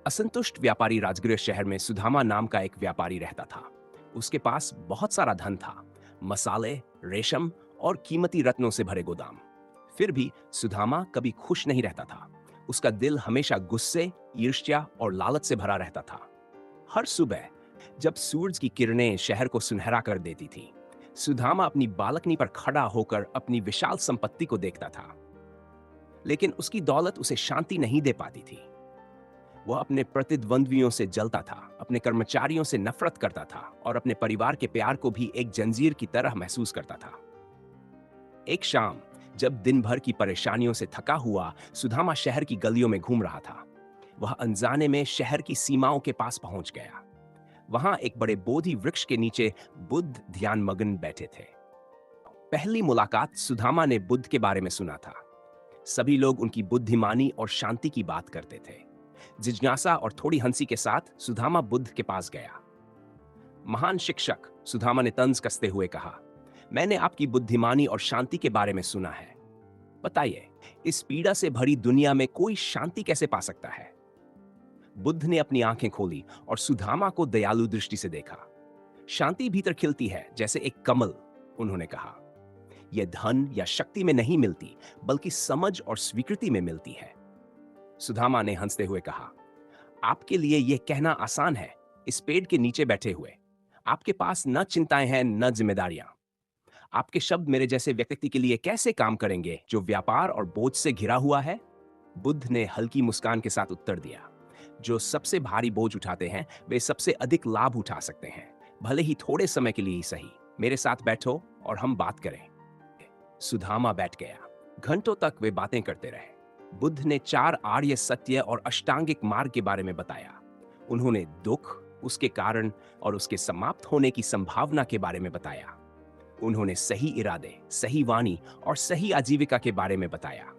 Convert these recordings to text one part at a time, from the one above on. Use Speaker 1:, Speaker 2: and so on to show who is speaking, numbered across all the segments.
Speaker 1: असंतुष्ट व्यापारी राजगृह शहर में सुदामा नाम का एक व्यापारी रहता था। उसके पास बहुत सारा धन था, मसाले, रेशम और कीमती रत्नों से भरे गोदाम। फिर भी सुदामा कभी खुश नहीं रहता था। उसका दिल हमेशा गुस्से, ईर्ष्या और लालच से भरा रहता था। हर सुबह जब सूरज की किरणें शहर को सुनहरा कर देती थी, सुदामा अपनी बालकनी पर खड़ा होकर अपनी विशाल संपत्ति को देखता था। लेकिन उसकी दौलत उसे शांति नहीं दे पाती थी। वह अपने प्रतिद्वंद्वियों से जलता था, अपने कर्मचारियों से नफरत करता था और अपने परिवार के प्यार को भी एक जंजीर की तरह महसूस करता था। एक शाम जब दिन भर की परेशानियों से थका हुआ सुदामा शहर की गलियों में घूम रहा था, वह अनजाने में शहर की सीमाओं के पास पहुंच गया। वहां एक बड़े बोधि वृक्ष के नीचे बुद्ध ध्यान मग्न बैठे थे। पहली मुलाकात सुदामा ने बुद्ध के बारे में सुना था। सभी लोग उनकी बुद्धिमानी और शांति की बात करते थे। जिज्ञासा और थोड़ी हंसी के साथ सुदामा बुद्ध के पास गया। महान शिक्षक, सुदामा ने तंज कसते हुए कहा, मैंने आपकी बुद्धिमानी और शांति के बारे में सुना है। बताइए, इस पीड़ा से भरी दुनिया में कोई शांति कैसे पा सकता है? बुद्ध ने अपनी आंखें खोली और सुदामा को दयालु दृष्टि से देखा। शांति भीतर खिलती है जैसे एक कमल, उन्होंने कहा। यह धन या शक्ति में नहीं मिलती, बल्कि समझ और स्वीकृति में मिलती है। सुदामा ने हंसते हुए कहा, आपके लिए यह कहना आसान है, इस पेड़ के नीचे बैठे हुए। आपके पास न चिंताएं हैं न जिम्मेदारियां। आपके शब्द मेरे जैसे व्यक्ति के लिए कैसे काम करेंगे जो व्यापार और बोझ से घिरा हुआ है? बुद्ध ने हल्की मुस्कान के साथ उत्तर दिया, जो सबसे भारी बोझ उठाते हैं वे सबसे अधिक लाभ उठा सकते हैं, भले ही थोड़े समय के लिए ही सही। मेरे साथ बैठो और हम बात करें। सुदामा बैठ गया। घंटों तक वे बातें करते रहे। बुद्ध ने 4 आर्य सत्य और अष्टांगिक मार्ग के बारे में बताया। उन्होंने दुख, उसके कारण और उसके समाप्त होने की संभावना के बारे में बताया। उन्होंने सही इरादे, सही वाणी और सही आजीविका के बारे में बताया।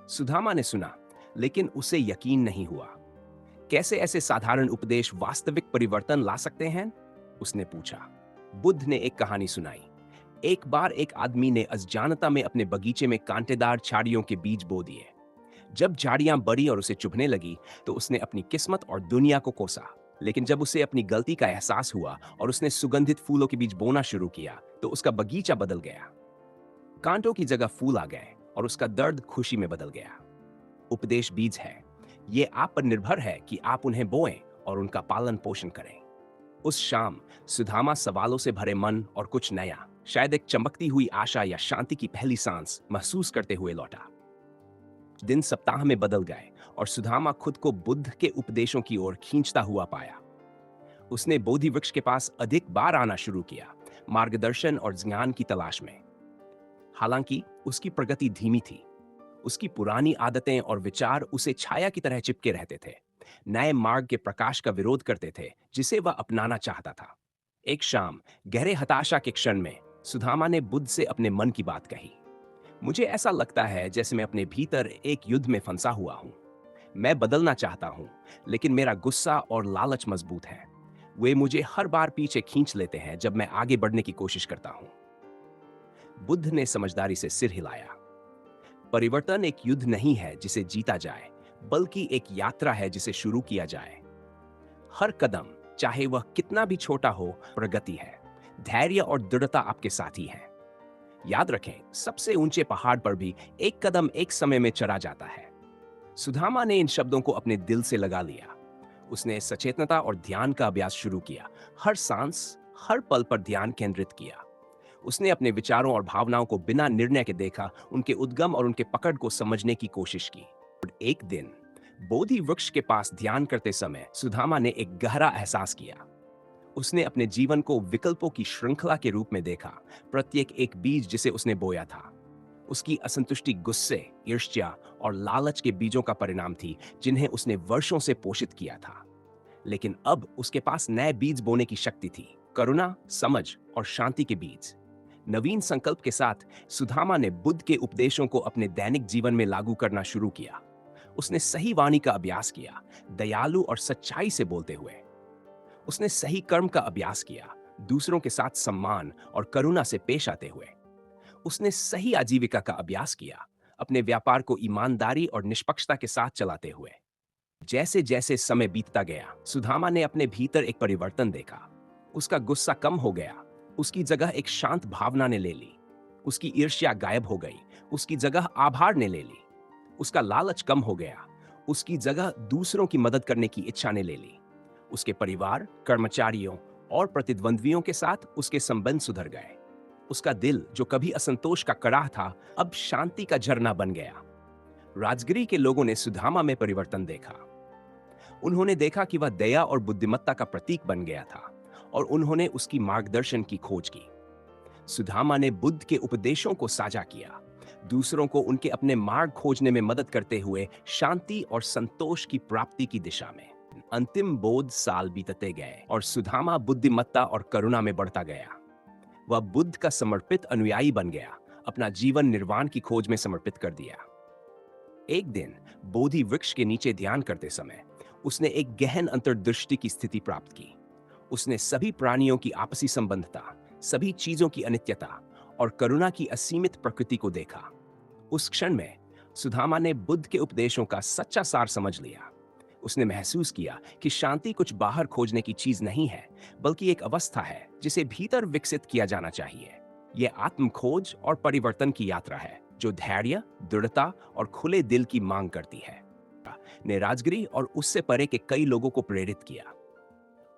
Speaker 1: सुदामा ने सुना, लेकिन उसे यकीन नहीं हुआ। कैसे ऐसे साधारण उपदेश वास्तविक परिवर्तन ला सकते हैं? उसने पूछा। बुद्ध ने एक कहानी सुनाई। एक बार एक आदमी ने अनजानता में अपने बगीचे में कांटेदार झाड़ियों के बीज बो दिए। जब झाड़ियां बढ़ी और उसे चुभने लगी, तो उसने अपनी किस्मत और दुनिया को कोसा। लेकिन जब उसे अपनी गलती का एहसास हुआ और उसने सुगंधित फूलों के बीज बोना शुरू किया, तो उसका बगीचा बदल गया। कांटों की जगह फूल आ गए और उसका दर्द खुशी में बदल गया। उपदेश बीज है। ये आप पर निर्भर है कि आप उन्हें बोएं और उनका पालन पोषण करें। उस शाम सुदामा सवालों से भरे मन और कुछ नया, शायद एक चमकती हुई आशा या शांति की पहली सांस महसूस करते हुए लौटा। दिन सप्ताह में बदल गए और सुदामा खुद को बुद्ध के उपदेशों की ओर खींचता हुआ पाया। उसने बोधि वृक्ष के पास अधिक बार आना शुरू किया, मार्गदर्शन और ज्ञान की तलाश में। हालांकि उसकी प्रगति धीमी थी। उसकी पुरानी आदतें और विचार उसे छाया की तरह चिपके रहते थे, नए मार्ग के प्रकाश का विरोध करते थे जिसे वह अपनाना चाहता था। एक शाम गहरे हताशा के क्षण में सुदामा ने बुद्ध से अपने मन की बात कही। मुझे ऐसा लगता है जैसे मैं अपने भीतर एक युद्ध में फंसा हुआ हूं। मैं बदलना चाहता हूं, लेकिन मेरा गुस्सा और लालच मजबूत है। वे मुझे हर बार पीछे खींच लेते हैं जब मैं आगे बढ़ने की कोशिश करता हूं। बुद्ध ने समझदारी से सिर हिलाया। परिवर्तन एक युद्ध नहीं है जिसे जीता जाए, बल्कि एक यात्रा है जिसे शुरू किया जाए। हर कदम, चाहे वह कितना भी छोटा हो, प्रगति है। धैर्य और दृढ़ता आपके साथी हैं। याद रखें, सबसे ऊंचे पहाड़ पर भी एक कदम एक समय में चढ़ा जाता है। सुदामा ने इन शब्दों को अपने दिल से लगा लिया। उसने सचेतनता और ध्यान का अभ्यास शुरू किया। हर सांस, हर पल पर ध्यान केंद्रित किया। उसने अपने विचारों और भावनाओं को बिना निर्णय के देखा, उनके उद्गम और उनके पकड़ को समझने की कोशिश की। एक दिन बोधि वृक्ष के पास ध्यान करते समय सुदामा ने एक गहरा एहसास किया। उसने अपने जीवन को विकल्पों की श्रृंखला के रूप में देखा, प्रत्येक एक बीज जिसे उसने बोया था। उसकी असंतुष्टि गुस्से, ईर्ष्या और लालच के बीजों का परिणाम थी, जिन्हें उसने वर्षों से पोषित किया था। लेकिन अब उसके पास नए बीज बोने की शक्ति थी, करुणा, समझ और शांति के बीज। नवीन संकल्प के साथ सुदामा ने बुद्ध के उपदेशों को अपने दैनिक जीवन में लागू करना शुरू किया। उसने सही वाणी का अभ्यास किया, दयालु और सच्चाई से बोलते हुए। उसने सही कर्म का अभ्यास किया, दूसरों के साथ सम्मान और करुणा से पेश आते हुए। उसने सही आजीविका का अभ्यास किया, अपने व्यापार को ईमानदारी और निष्पक्षता के साथ चलाते हुए। जैसे जैसे समय बीतता गया, सुदामा ने अपने भीतर एक परिवर्तन देखा। उसका गुस्सा कम हो गया, उसकी जगह एक शांत भावना ने ले ली। उसकी ईर्ष्या गायब हो गई, उसकी जगह आभार ने ले ली। उसका लालच कम हो गया, उसकी जगह दूसरों की मदद करने की इच्छा ने ले ली। उसके परिवार, कर्मचारियों और प्रतिद्वंद्वियों के साथ उसके संबंध सुधर गए। उसका दिल, जो कभी असंतोष का कड़ाह था, अब शांति का झरना बन गया। राजगिरी के लोगों ने सुदामा में परिवर्तन देखा। उन्होंने देखा कि वह दया और बुद्धिमत्ता का प्रतीक बन गया था, और उन्होंने उसकी मार्गदर्शन की खोज की। सुदामा ने बुद्ध के उपदेशों को साझा किया, दूसरों को उनके अपने मार्ग खोजने में मदद करते हुए शांति और संतोष की प्राप्ति की दिशा में। अंतिम बोध साल बीतते गए और सुदामा बुद्धिमत्ता और करुणा में बढ़ता गया। वह बुद्ध का समर्पित अनुयायी बन गया, अपना जीवन निर्वाण की खोज में समर्पित कर दिया। एक दिन बोधि वृक्ष के नीचे ध्यान करते समय उसने एक गहन अंतर्दृष्टि की स्थिति प्राप्त की। उसने सभी प्राणियों की आपसी संबंधता, सभी चीजों की अनित्यता और करुणा की असीमित प्रकृति को देखा। उस क्षण में सुदामा ने बुद्ध के उपदेशों का सच्चा सार समझ लिया। उसने महसूस किया कि शांति कुछ बाहर खोजने की चीज नहीं है, बल्कि एक अवस्था है जिसे भीतर विकसित किया जाना चाहिए। यह आत्म खोज और परिवर्तन की यात्रा है, जो धैर्य, दृढ़ता और खुले दिल की मांग करती है। ने राजगिरी और उससे परे के कई लोगों को प्रेरित किया।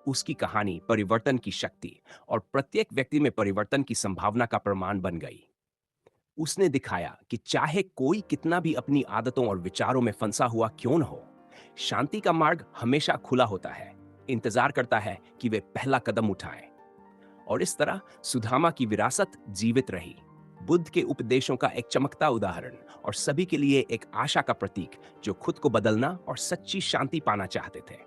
Speaker 1: उसकी कहानी परिवर्तन की शक्ति और प्रत्येक व्यक्ति में परिवर्तन की संभावना का प्रमाण बन गई। उसने दिखाया कि चाहे कोई कितना भी अपनी आदतों और विचारों में फंसा हुआ क्यों न हो, शांति का मार्ग हमेशा खुला होता है, इंतजार करता है कि वे पहला कदम उठाएं। और इस तरह सुदामा की विरासत जीवित रही, बुद्ध के उपदेशों का एक चमकता उदाहरण और सभी के लिए एक आशा का प्रतीक, जो खुद को बदलना और सच्ची शांति पाना चाहते थे।